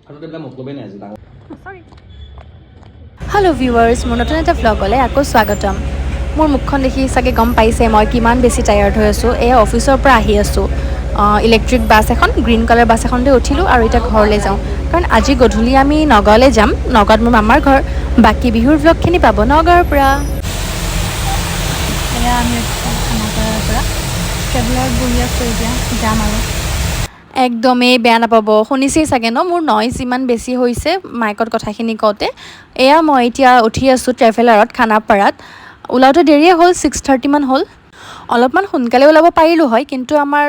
Hello viewers, মোৰ নতুন এটা vlogলৈ আকৌ স্বাগতম। মোৰ মুখখন দেখি চাগে গম পাইছে মই কিমান বেছি টায়াৰ্ড হৈ আছোঁ। এই অফিচৰ পৰা আহি আছোঁ। ইলেক্ট্ৰিক বাছ এখন, গ্ৰীণ কালাৰ বাছ এখনতে উঠিলোঁ আৰু এতিয়া ঘৰলৈ যাওঁ। কাৰণ আজি গধূলি আমি নগাঁৱলৈ যাম। নগাঁৱত মোৰ মামাৰ ঘৰ। বাকী বিহুৰ ভ্লগখিনি পাব নগাঁৱৰ পৰা। এয়া আমি খানাপাৰাৰ পৰা ট্ৰেভেলাৰত বহি আছোঁ, এতিয়া যাম আৰু। একদমেই বেয়া নাপাব, শুনিছেই চাগে ন মোৰ নইজ ইমান বেছি হৈছে মাইকত কথাখিনি কওঁতে। এয়া মই এতিয়া উঠি আছোঁ ট্ৰেভেলাৰত খানাপাৰাত। ওলাওঁতে দেৰিয়ে হ'ল, 6:30 মান হ'ল। অলপমান সোনকালে ওলাব পাৰিলোঁ হয়, কিন্তু আমাৰ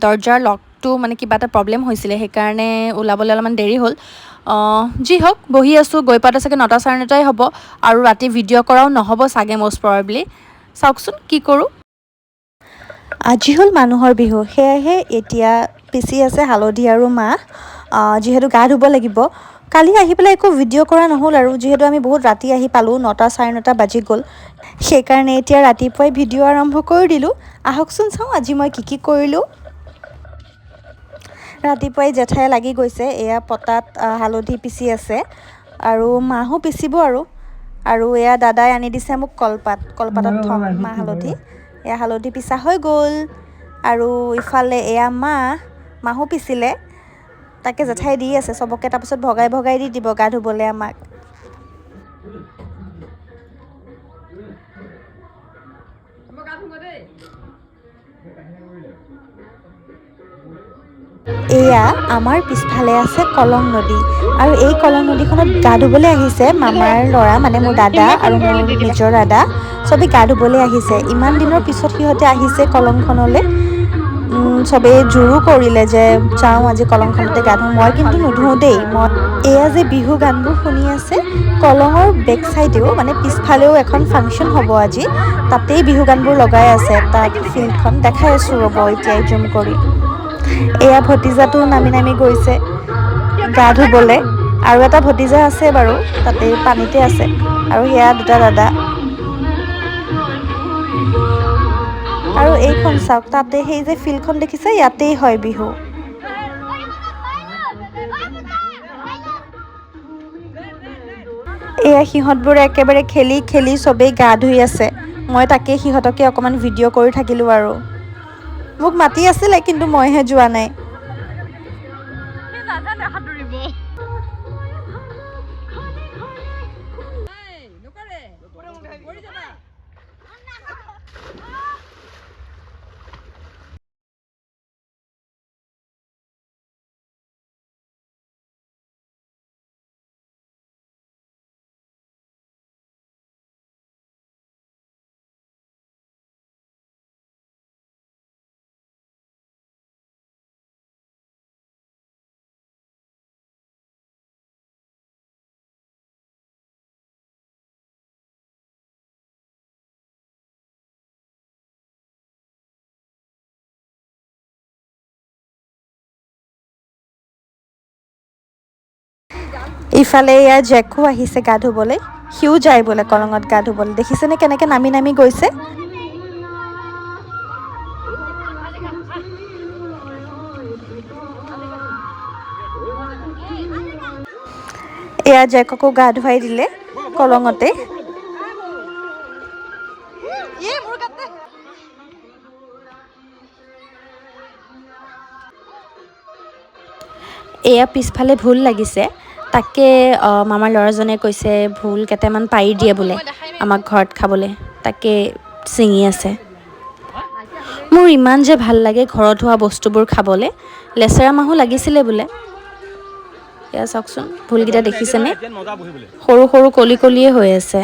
দৰ্জাৰ লকটো মানে কিবা এটা প্ৰব্লেম হৈছিলে, সেইকাৰণে ওলাবলৈ অলপমান দেৰি হ'ল। যি হওক, বহি আছোঁ। গৈ পাওঁতে চাগে 9টা 9:30 হ'ব আৰু ৰাতি ভিডিঅ' কৰাও নহ'ব চাগে মষ্ট প্ৰবেবলি। চাওকচোন কি কৰোঁ। আজি হ'ল মানুহৰ বিহু, সেয়েহে এতিয়া পিচি আছে হালধি আৰু মাহ। যিহেতু গা ধুব লাগিব। কালি আহি পেলাই একো ভিডিঅ' কৰা নহ'ল আৰু, যিহেতু আমি বহুত ৰাতি আহি পালোঁ, 9টা 9:30 বাজি গ'ল। সেইকাৰণে এতিয়া ৰাতিপুৱাই ভিডিঅ' আৰম্ভ কৰি দিলোঁ। আহকচোন চাওঁ আজি মই কি কৰিলোঁ। ৰাতিপুৱাই জেঠাই লাগি গৈছে, এয়া পটাত হালধি পিচি আছে আৰু মাহো পিচিব আৰু এয়া দাদাই আনি দিছে মোক কলপাতত থ'ম মাহ হালধি। এয়া হালধি পিচা হৈ গ'ল আৰু ইফালে এয়া মাহো পিচিলে, তাকে জেঠাই দি আছে চবকে, তাৰপিছত ভগাই ভগাই দি দিব গা ধুবলৈ আমাক। এয়া আমাৰ পিছফালে আছে কলং নদী আৰু এই কলং নদীখনত গা ধুবলৈ আহিছে মামাৰ ল'ৰা, মানে মোৰ দাদা আৰু মোৰ নিজৰ দাদা, চবেই গা ধুবলৈ আহিছে। ইমান দিনৰ পিছত সিহঁতে আহিছে কলংখনলৈ। চবেই জোৰো কৰিলে যে যাওঁ আজি কলংখনতে গা ধুওঁ। মই কিন্তু নুধুওঁ দেই। এয়া যে বিহু গানবোৰ শুনি আছে, কলঙৰ বেক চাইডেও মানে পিছফালেও এখন ফাংচন হ'ব আজি, তাতেই বিহু গানবোৰ লগাই আছে। তাত ফিল্ডখন দেখাই আছোঁ ৰ'ব এতিয়াই জুম কৰি। এয়া ভতিজাটো নামি নামি গৈছে গা ধুবলৈ, আৰু এটা ভতিজা আছে বাৰু তাতে পানীতে আছে, আৰু সেয়া দুটা দাদা। আৰু এইখন চাওক, তাতে সেই যে ফিল্ডখন দেখিছে, ইয়াতেই হয় বিহু। এয়া সিহঁতবোৰে একেবাৰে খেলি খেলি চবেই গা ধুই আছে। মই তাকে সিহঁতকে অকণমান ভিডিঅ' কৰি থাকিলোঁ আৰু। মোক মাতি আছিলে কিন্তু মইহে যোৱা নাই। ইফালে এয়া জেকো আহিছে গা ধুবলৈ, সিও যায় বোলে কলঙত গা ধুবলৈ। দেখিছেনে কেনেকৈ নামি নামি গৈছে। এয়া জেককো গা ধুৱাই দিলে কলঙতে। এয়া পিছফালে ভোল লাগিছে, তাকে মামাৰ ল'ৰাজনে কৈছে ভোল কেইটামান পাৰি দিয়ে বোলে আমাক ঘৰত খাবলৈ, তাকে ছিঙি আছে। মোৰ ইমান যে ভাল লাগে ঘৰত হোৱা বস্তুবোৰ খাবলৈ। লেচেৰা মাহো লাগিছিলে বোলে। এয়া চাওকচোন ভোলকেইটা দেখিছেনে, সৰু সৰু কলি কলিয়ে হৈ আছে।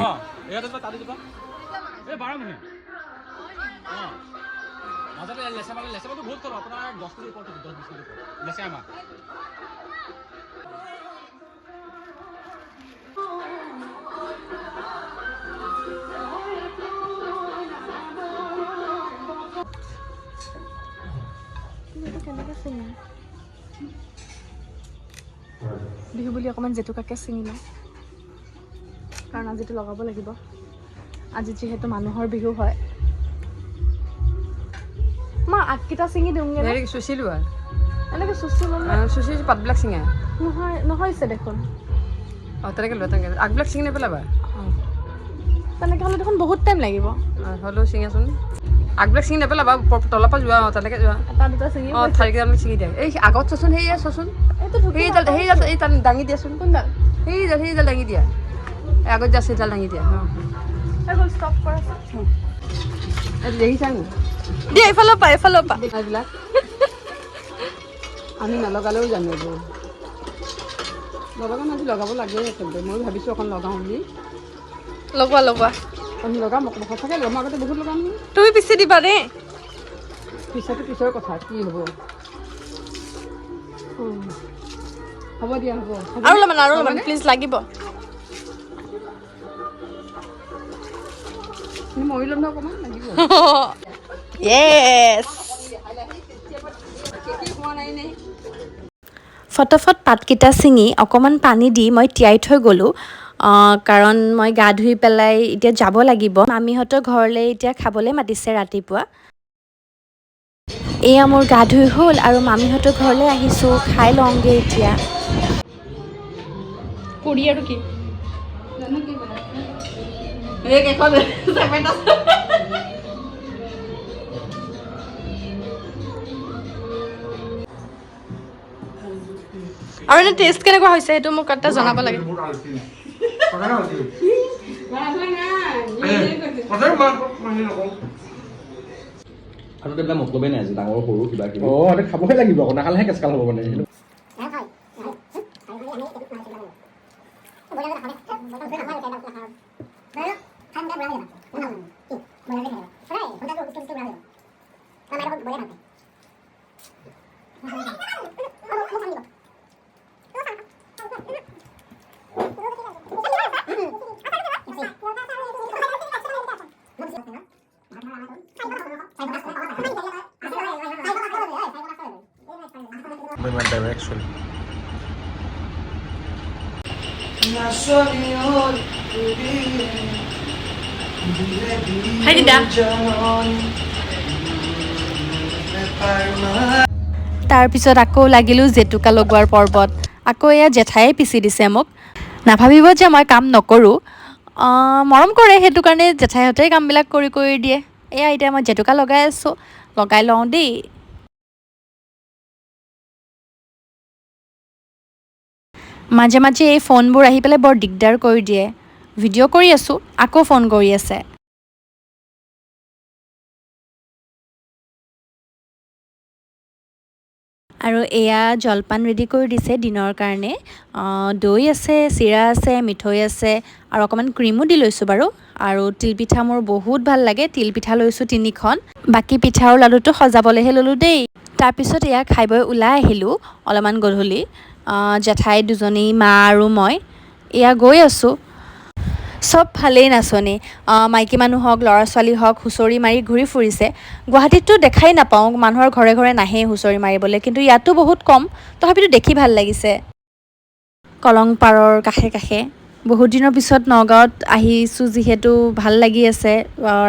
বিহু বুলি অকণমান জেতুকাকে ছিঙি লওঁ, কাৰণ আজিতো লগাব লাগিব। আজি যিহেতু মানুহৰ বিহু হয়। মা আগকেইটা ছিঙি দিওঁগে। চুচি লোৱা, এনেকৈ চুচি ল'লে চুচি পাতবিলাক ছিঙা। নহয় নহয়ছে দেখোন তেনেকৈ লোৱা তেনেকৈ আগবিলাক ছিঙি নেপেলাবা তেনেকৈ হ'লে দেখোন বহুত টাইম লাগিব হ'লেও ছিঙাচোন আগবিলাক ছিঙি নেপেলাবা তলৰ পৰা যোৱা তেনেকৈ যোৱা এটা দুটা ছিঙি ঠাৰিকেইডাল আমি ছিঙি দিয়া এই আগত চোৱাচোন সেয়া চোৱাচোন সেইডাল এই তাত দাঙি দিয়াচোন কোনডাল সেইডাল দাঙি দিয়া এই আগত যা সেইডাল দাঙি দিয়া ষ্টপ কৰা দেখিছা নি দিয়া এইফালৰ পৰা এইবিলাক আমি নলগালেও জানো এইবোৰ নলগাম আজি লগাব লাগে আচলতে মই ভাবিছোঁ অকণ লগাওঁ বুলি লগোৱা আমি লগাম সঁচাকৈ লগাম আগতে বহুত লগাম তুমি পিচি দিবা দেই পিছতো পিছৰ কথা কি হ'ব হ'ব দিয়া হ'ব আৰু অলপমান প্লিজ লাগিব মৰি ল'ম নহয় অকণমান লাগিব য়েছ ফটাফট পাতকেইটা ছিঙি অকণমান পানী দি মই তিয়াই থৈ গ'লোঁ কাৰণ মই গা ধুই পেলাই এতিয়া যাব লাগিব মামীহঁতৰ ঘৰলৈ এতিয়া খাবলৈ মাতিছে ৰাতিপুৱা এয়া মোৰ গা ধুই হ'ল আৰু মামীহঁতৰ ঘৰলৈ আহিছোঁ খাই লওঁগৈ এতিয়া কৰি আৰু কি আৰু এনে টেষ্ট কেনেকুৱা হৈছে সেইটো মোক এটা জনাব লাগে আৰু এইবিলাক মতলবেই নাই যে ডাঙৰ সৰু কিবা কিবি সেইটো খাবহে লাগিব আকৌ নাখালেহে কেঁচকাল হ'ব মানে direction. Hai Dinda. তাৰপিছত আকৌ লাগিলোঁ জেতুকা লগোৱাৰ পৰ্বত আকৌ এয়া জেঠায়ে পিচি দিছে মোক নাভাবিব যে মই কাম নকৰোঁ মৰম কৰে সেইটো কাৰণে জেঠাইহঁতেই কামবিলাক কৰি দিয়ে এয়া এতিয়া মই জেতুকা লগাই আছোঁ লগাই লওঁ দেই মাজে মাজে এই ফোনবোৰ আহি পেলাই বৰ দিগদাৰ কৰি দিয়ে ভিডিঅ' কৰি আছোঁ আকৌ ফোন কৰি আছে আৰু এয়া জলপান ৰেডি কৰি দিছে দিনৰ কাৰণে দৈ আছে চিৰা আছে মিঠৈ আছে আৰু অকণমান ক্ৰীমো দি লৈছোঁ বাৰু আৰু তিলপিঠা মোৰ বহুত ভাল লাগে তিলপিঠা লৈছোঁ 3খন বাকী পিঠা আৰু লাডুটো সজাবলৈহে ল'লোঁ দেই তাৰপিছত এয়া খাই বৈ ওলাই আহিলোঁ অলপমান গধূলি জেঠাই দুজনী মা আৰু মই এয়া গৈ আছোঁ চব ভালেই নাচনি মাইকী মানুহ হওক ল'ৰা ছোৱালী হওক হুঁচৰি মাৰি ঘূৰি ফুৰিছে গুৱাহাটীততো দেখাই নাপাওঁ মানুহৰ ঘৰে ঘৰে নাহেই হুঁচৰি মাৰিবলৈ কিন্তু ইয়াতো বহুত কম তথাপিতো দেখি ভাল লাগিছে কলং পাৰৰ কাষে কাষে বহুত দিনৰ পিছত নগাঁৱত আহিছোঁ যিহেতু ভাল লাগি আছে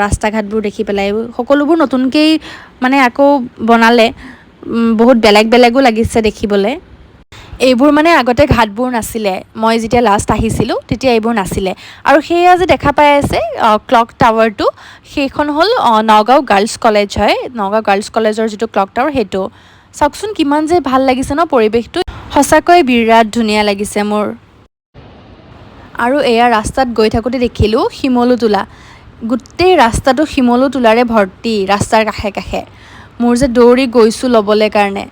ৰাস্তা ঘাটবোৰ দেখি পেলাই সকলোবোৰ নতুনকৈ মানে আকৌ বনালে বহুত বেলেগো লাগিছে দেখিবলৈ এইবোৰ মানে আগতে ঘাটবোৰ নাছিলে মই যেতিয়া লাষ্ট আহিছিলোঁ তেতিয়া এইবোৰ নাছিলে আৰু সেয়া যে দেখা পাই আছে ক্লক টাৱাৰটো সেইখন হ'ল নগাঁও গাৰ্লছ কলেজ হয় নগাঁও গাৰ্লছ কলেজৰ যিটো ক্লক টাৱাৰ সেইটো চাওকচোন কিমান যে ভাল লাগিছে ন পৰিৱেশটো সঁচাকৈ বিৰাট ধুনীয়া লাগিছে মোৰ আৰু এয়া ৰাস্তাত গৈ থাকোঁতে দেখিলোঁ শিমলু তোলা গোটেই ৰাস্তাটো শিমলু তোলাৰে ভৰ্তি ৰাস্তাৰ কাষে কাষে মোৰ যে দৌৰি গৈছোঁ ল'বলৈ কাৰণে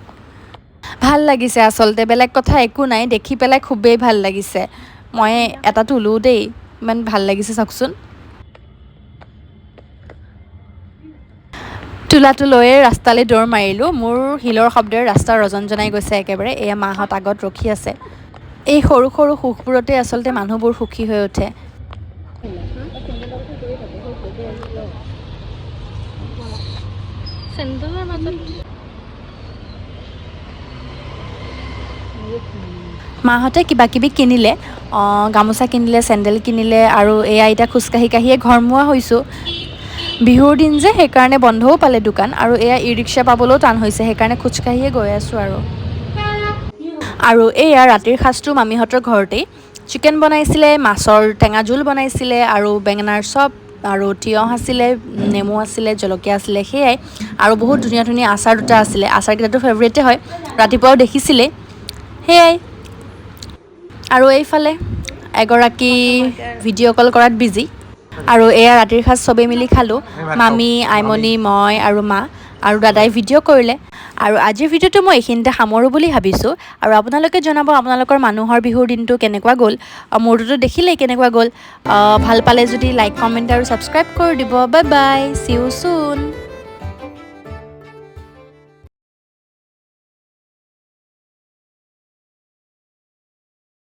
ভাল লাগিছে আচলতে বেলেগ কথা একো নাই দেখি পেলাই খুবেই ভাল লাগিছে মই এটা তোলোঁ দেই ইমান ভাল লাগিছে চাওকচোন তোলাটো লৈয়ে ৰাস্তালৈ দৌৰ মাৰিলোঁ মোৰ শিলৰ শব্দৰে ৰাস্তা ৰজনজনাই গৈছে একেবাৰে এয়া মাহঁত আগত ৰখি আছে এই সৰু সৰু সুখবোৰতে আচলতে মানুহবোৰ সুখী হৈ উঠে মাহঁতে কিবা কিবি কিনিলে গামোচা কিনিলে চেণ্ডেল কিনিলে আৰু এয়া এতিয়া খোজকাঢ়ি কাঢ়িয়ে ঘৰমুৱা হৈছোঁ বিহুৰ দিন যে সেইকাৰণে বন্ধও পালে দোকান আৰু এয়া ই ৰিক্সা পাবলৈও টান হৈছে সেইকাৰণে খোজকাঢ়িয়ে গৈ আছোঁ আৰু আৰু এয়া ৰাতিৰ সাজটো মামীহঁতৰ ঘৰতেই চিকেন বনাইছিলে মাছৰ টেঙা জোল বনাইছিলে আৰু বেঙেনাৰ চপ আৰু তিয়ঁহ আছিলে নেমু আছিলে জলকীয়া আছিলে সেয়াই আৰু বহুত ধুনীয়া ধুনীয়া আচাৰ দুটা আছিলে আচাৰকেইটাতো ফেভৰেটে হয় ৰাতিপুৱাও দেখিছিলে সেয়াই আৰু এইফালে এগৰাকী ভিডিঅ' কল কৰাত বিজি আৰু এয়া ৰাতিৰ সাজ চবেই মিলি খালোঁ মামী আইমণি মই আৰু মা আৰু দাদাই ভিডিঅ' কৰিলে আৰু আজিৰ ভিডিঅ'টো মই এইখিনিতে সামৰোঁ বুলি ভাবিছোঁ আৰু আপোনালোকে জনাব আপোনালোকৰ মানুহৰ বিহুৰ দিনটো কেনেকুৱা গ'ল মোৰটোতো দেখিলেই কেনেকুৱা গ'ল ভাল পালে যদি লাইক কমেণ্ট আৰু ছাবস্ক্ৰাইব কৰি দিব bye bye C you soon